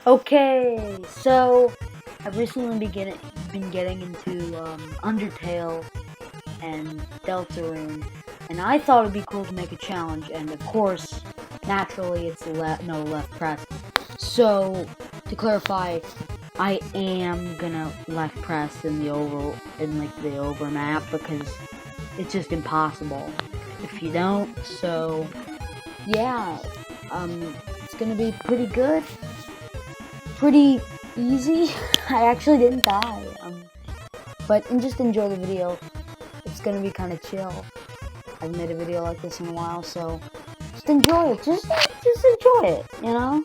Okay, so I've recently been getting into Undertale and Deltarune, and I thought it'd be cool to make a challenge. And of course, naturally, it's left press. So to clarify, I am gonna left press in the over map because it's just impossible if you don't. So yeah, it's gonna be pretty good. Pretty easy. I actually didn't die. But just enjoy the video. It's gonna be kind of chill. I've made a video like this in a while, so just enjoy it. Just enjoy it, you know?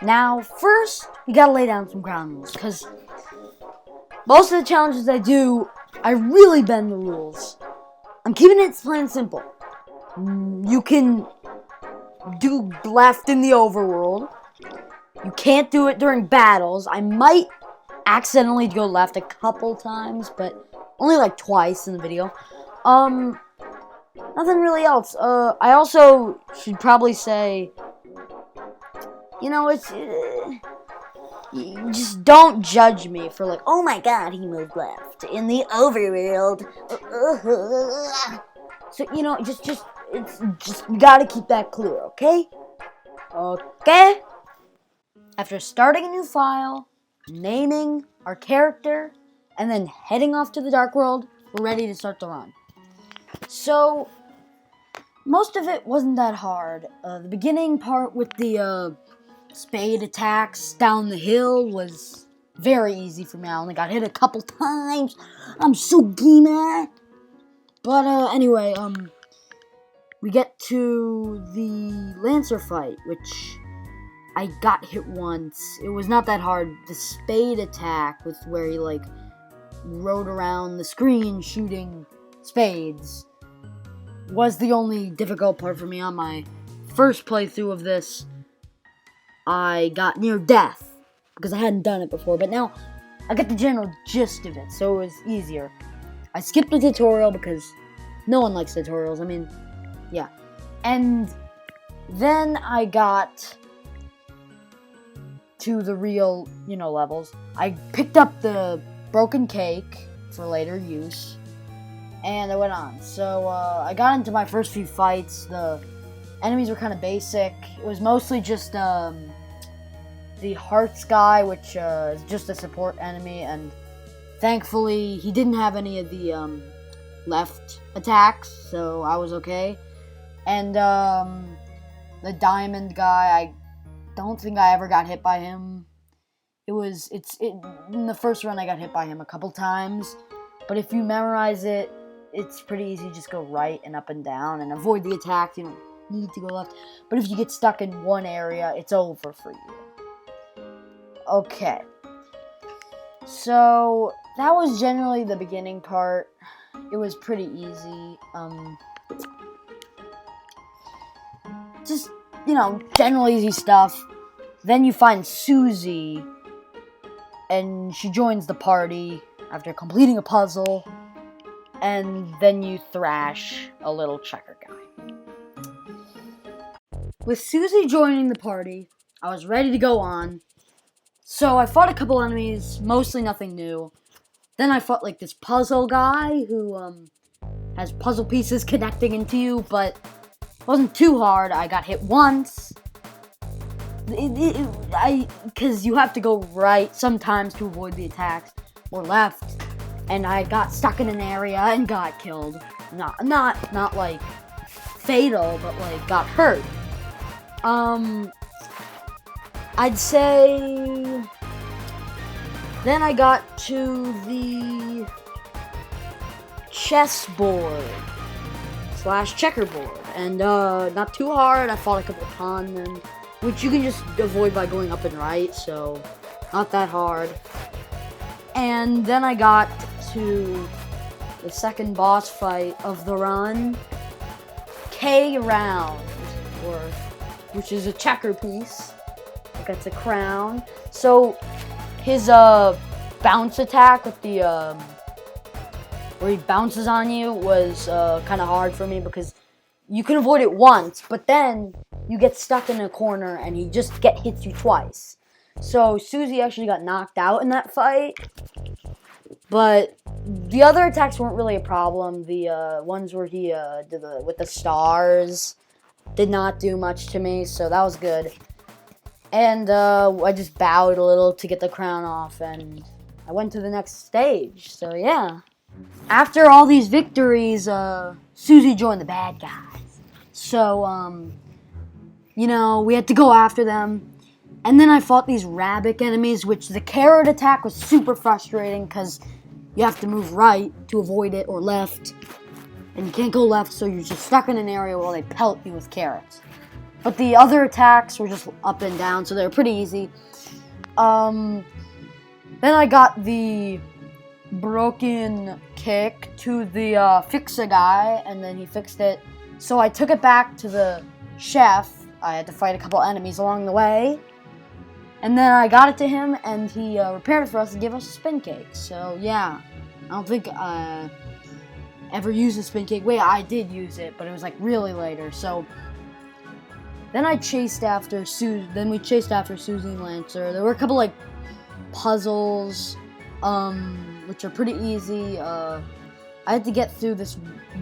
Now, first, you gotta lay down some ground rules, because most of the challenges I do, I really bend the rules. I'm keeping it plain and simple. You can do left in the overworld. You can't do it during battles. I might accidentally go left a couple times, but only like twice in the video. Nothing really else. I also should probably say, you know, just don't judge me for like, oh my god, he moved left in the overworld. So, you know, just you gotta keep that clear, okay? Okay? After starting a new file, naming our character, and then heading off to the Dark World, we're ready to start the run. So, most of it wasn't that hard. The beginning part with the spade attacks down the hill was very easy for me. I only got hit a couple times. I'm so gamer. But anyway, we get to the Lancer fight, which I got hit once. It was not that hard. The spade attack with where he like rode around the screen shooting spades was the only difficult part for me on my first playthrough of this. I got near death because I hadn't done it before, but now I got the general gist of it, so it was easier. I skipped the tutorial because no one likes tutorials. I mean, yeah. And then I got to the real, levels. I picked up the broken cake for later use, and I went on. So I got into my first few fights. The enemies were kind of basic. It was mostly just the Hearts guy, which is just a support enemy, and thankfully he didn't have any of the left attacks, so I was okay. And the Diamond guy, I don't think I ever got hit by him. In the first run I got hit by him a couple times, but if you memorize it, it's pretty easy. Just go right and up and down and avoid the attacks. You don't need to go left. But if you get stuck in one area, it's over for you. Okay. So that was generally the beginning part. It was pretty easy. Just, general easy stuff. Then you find Susie, and she joins the party after completing a puzzle, and then you thrash a little checker guy. With Susie joining the party, I was ready to go on. So I fought a couple enemies, mostly nothing new. Then I fought like this puzzle guy who has puzzle pieces connecting into you, but it wasn't too hard. I got hit once. Because you have to go right sometimes to avoid the attacks, or left, and I got stuck in an area and got killed. Not like fatal, but like got hurt. I'd say then I got to the chessboard / checkerboard, and not too hard. I fought a couple conmen, which you can just avoid by going up and right, so not that hard. And then I got to the second boss fight of the run, K round, or which is a checker piece. Like it's a crown. So his bounce attack with the where he bounces on you was kind of hard for me because you can avoid it once, but then you get stuck in a corner and he just hits you twice. So Susie actually got knocked out in that fight. But the other attacks weren't really a problem. The ones where he did with the stars did not do much to me, so that was good. And I just bowed a little to get the crown off, and I went to the next stage. So yeah. After all these victories, Susie joined the bad guys. So, we had to go after them. And then I fought these rabbit enemies, which the carrot attack was super frustrating because you have to move right to avoid it, or left. And you can't go left, so you're just stuck in an area where they pelt you with carrots. But the other attacks were just up and down, so they were pretty easy. Then I got the broken kick to the fixer guy, and then he fixed it. So I took it back to the chef. I had to fight a couple enemies along the way. And then I got it to him, and he repaired it for us and gave us a spin cake. So, yeah. I don't think I ever used a spin cake. Wait, I did use it, but it was, like, really later. So, then I chased after Susie. Then we chased after Susie and Lancer. There were a couple, like, puzzles, which are pretty easy. I had to get through this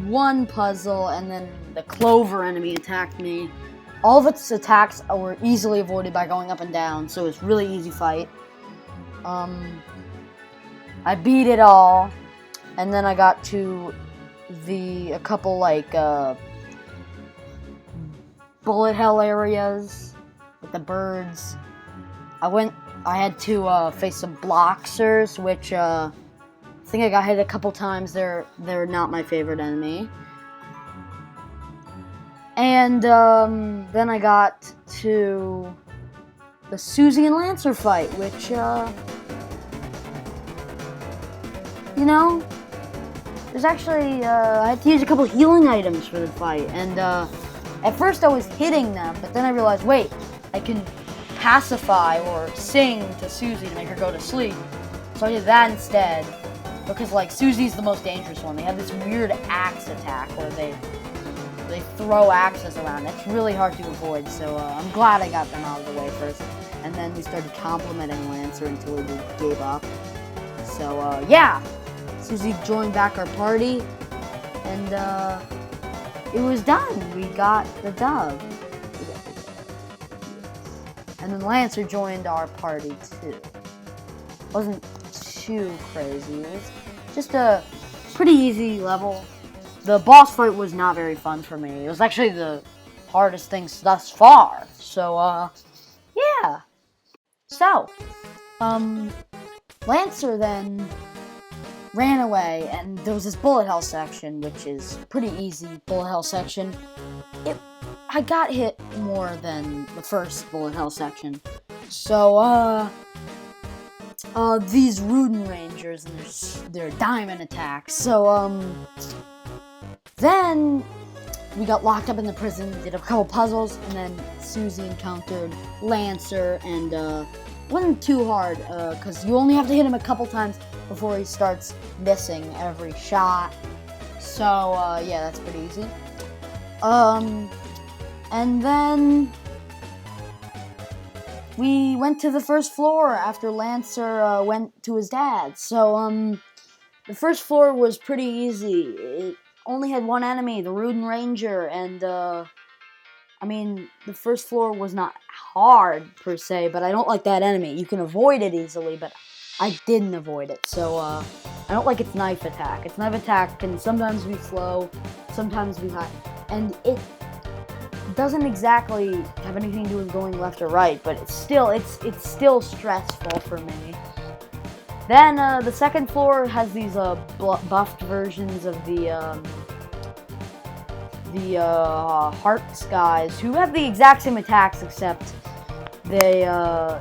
one puzzle, and then the clover enemy attacked me. All of its attacks were easily avoided by going up and down, so it was a really easy fight. I beat it all, and then I got to a couple, like, bullet hell areas with the birds. I had to face some bloxers, which I think I got hit a couple times. They're not my favorite enemy. And then I got to the Susie and Lancer fight, which, there's actually, I had to use a couple healing items for the fight. And at first I was hitting them, but then I realized, wait, I can pacify or sing to Susie to make her go to sleep. So I did that instead, because, like, Susie's the most dangerous one. They have this weird axe attack where they throw axes around. It's really hard to avoid, so I'm glad I got them out of the way first. And then we started complimenting Lancer until he gave up. So, yeah. Susie joined back our party, and it was done. We got the dub. And then Lancer joined our party, too. Wasn't too crazy. It was just a pretty easy level. The boss fight was not very fun for me. It was actually the hardest thing thus far. So, yeah. So, Lancer then ran away, and there was this bullet hell section, which is pretty easy bullet hell section. I got hit more than the first bullet hell section. So, these Ruden Rangers and their diamond attacks. So, then we got locked up in the prison, did a couple puzzles, and then Susie encountered Lancer, and it wasn't too hard, because you only have to hit him a couple times before he starts missing every shot. So, yeah, that's pretty easy. And then we went to the first floor after Lancer went to his dad. So, the first floor was pretty easy. It only had one enemy, the Ruden Ranger, and, the first floor was not hard, per se, but I don't like that enemy. You can avoid it easily, but I didn't avoid it, so, I don't like its knife attack. Its knife attack can sometimes be slow, sometimes be high, and it doesn't exactly have anything to do with going left or right, but it's still stressful for me. Then, the second floor has these, buffed versions of the Hearts guys, who have the exact same attacks, except they,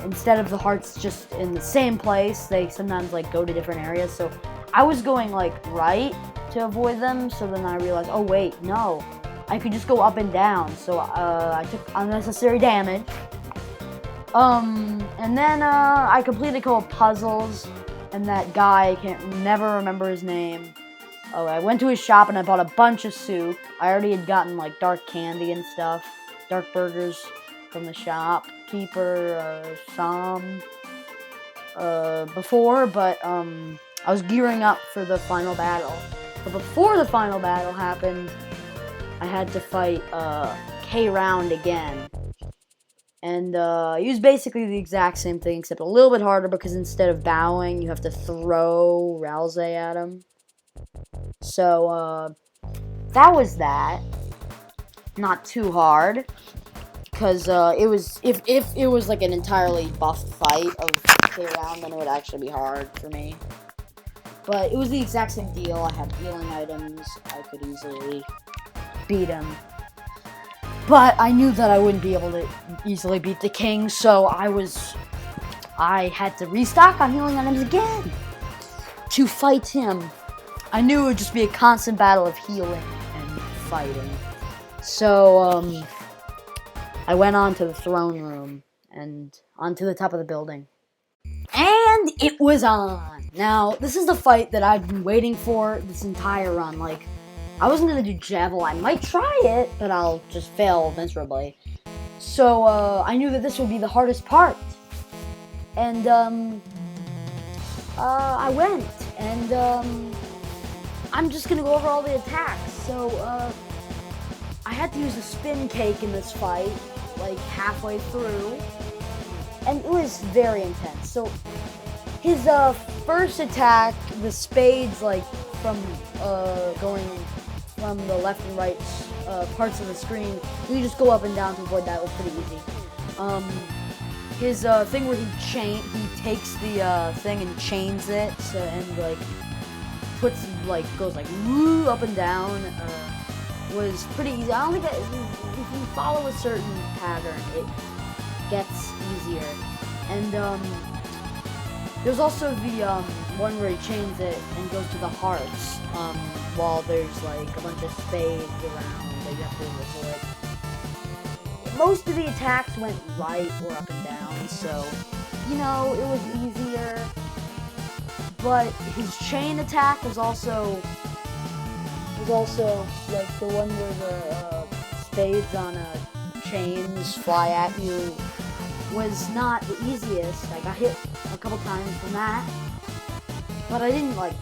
instead of the hearts just in the same place, they sometimes, like, go to different areas. So I was going, like, right to avoid them, so then I realized, oh, wait, no. I could just go up and down. So I took unnecessary damage. And then I completed a couple puzzles, and that guy, I can't never remember his name. Oh, I went to his shop and I bought a bunch of soup. I already had gotten like dark candy and stuff, dark burgers from the shopkeeper, Sam, before, but I was gearing up for the final battle. But before the final battle happened, I had to fight K-Round again. And it was basically the exact same thing, except a little bit harder because instead of bowing, you have to throw Ralze at him. So, that was that. Not too hard. Because it was, if it was like an entirely buffed fight of K-Round, then it would actually be hard for me. But it was the exact same deal. I had healing items. I could easily beat him. But I knew that I wouldn't be able to easily beat the king, so I had to restock on healing items again to fight him. I knew it would just be a constant battle of healing and fighting. So, I went on to the throne room and onto the top of the building. And it was on! Now, this is the fight that I've been waiting for this entire run. Like, I wasn't gonna do Javel. I might try it, but I'll just fail miserably. So, I knew that this would be the hardest part. And, I went. And, I'm just gonna go over all the attacks. So, I had to use a spin cake in this fight, like, halfway through. And it was very intense. So, his, first attack, the spades, like, from, going from the left and right parts of the screen, you just go up and down to avoid that. It was pretty easy. His thing where he takes the thing and chains it, so, and like puts goes like woo up and down, was pretty easy. I don't think if you follow a certain pattern, it gets easier. And there's also the one where he chains it and goes to the hearts. While there's like a bunch of spades around that you have to avoid. Most of the attacks went right or up and down, so you know it was easier. But his chain attack was also like the one where the spades on chains fly at you was not the easiest. I got hit a couple times from that, but I didn't like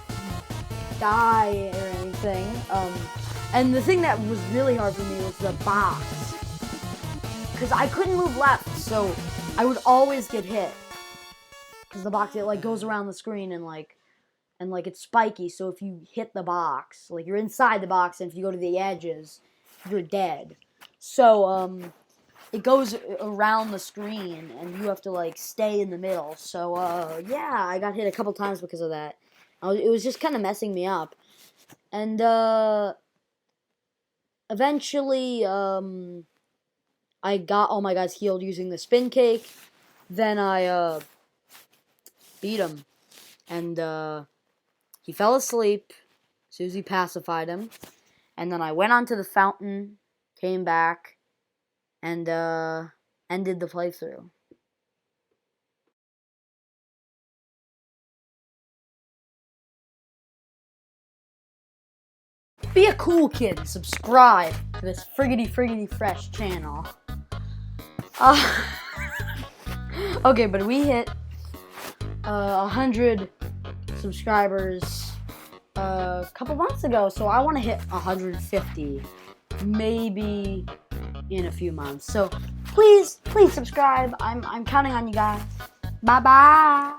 die or anything. And the thing that was really hard for me was the box, because I couldn't move left, so I would always get hit. Because the box, it like goes around the screen and it's spiky. So if you hit the box, like you're inside the box, and if you go to the edges, you're dead. So it goes around the screen, and you have to like stay in the middle. So yeah, I got hit a couple times because of that. It was just kind of messing me up. And, eventually, I got all my guys healed using the spin cake. Then I, beat him. And, he fell asleep. Susie pacified him. And then I went onto the fountain, came back, and, ended the playthrough. Be a cool kid and subscribe to this friggity fresh channel. Okay, but we hit 100 subscribers a couple months ago, so I want to hit 150, maybe in a few months. So please subscribe. I'm counting on you guys. Bye bye.